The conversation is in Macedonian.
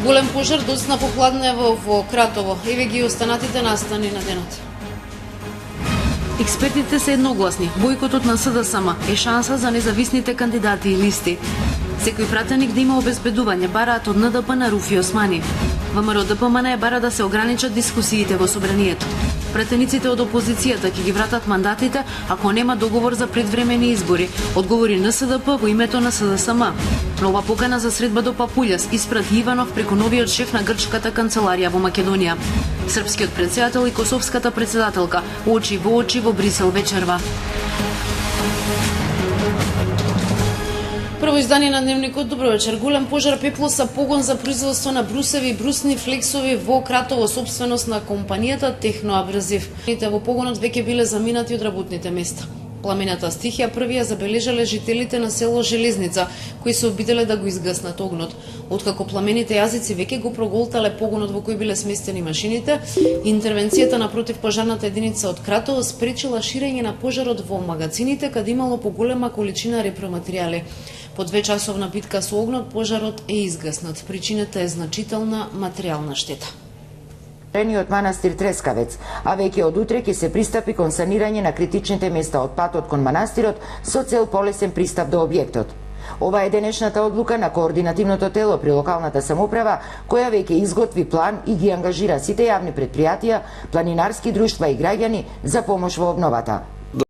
Голем пожар доцна попладнево во Кратово. Еве ги останатите настани на денот. Експертите се едногласни. Бојкотот на СДСМ е шанса за независните кандидати и листи. Секој пратеник да има обезбедување бараат од НДП на Руфи Османи. ВМРО ДПМН бара да се ограничат дискусиите во собранието. Пратениците од опозицијата ќе ги вратат мандатите ако нема договор за предвремени избори, одговори НСДП во името на СДСМ. Нова покана за средба до Папулјас испрати Иванов преку новиот шеф на грчката канцеларија во Македонија. Српскиот претседател и косовската претседателка очи во Брисел вечерва. Прво издание на дневникот. Добро вечер. Голем пожар пеплоса погон за производство на брусеви и брусни флексови во Кратово, собственост на компанијата Техноабразив. Во погонот веќе биле заминати од работните места. Пламената стихија првија забележале жителите на село Железница, кои се обиделе да го изгаснат огнот. Откако пламените јазици веќе го проголтале погонот во кој биле сместени машините, интервенцијата на противпожарната единица од Кратово спречила ширење на пожарот во магазините, каде имало поголема количина репроматеријали. По 2-часовна битка со огнот, пожарот е изгаснат. Причината е значителна материјална штета. Од манастир Трескавец, а веќе од утре ќе се пристапи кон санирање на критичните места од патот кон манастирот со цел полесен пристап до објектот. Ова е денешната одлука на координативното тело при локалната самоуправа, која веќе изготви план и ги ангажира сите јавни претпријатија, планинарски друштва и граѓани за помош во обновата.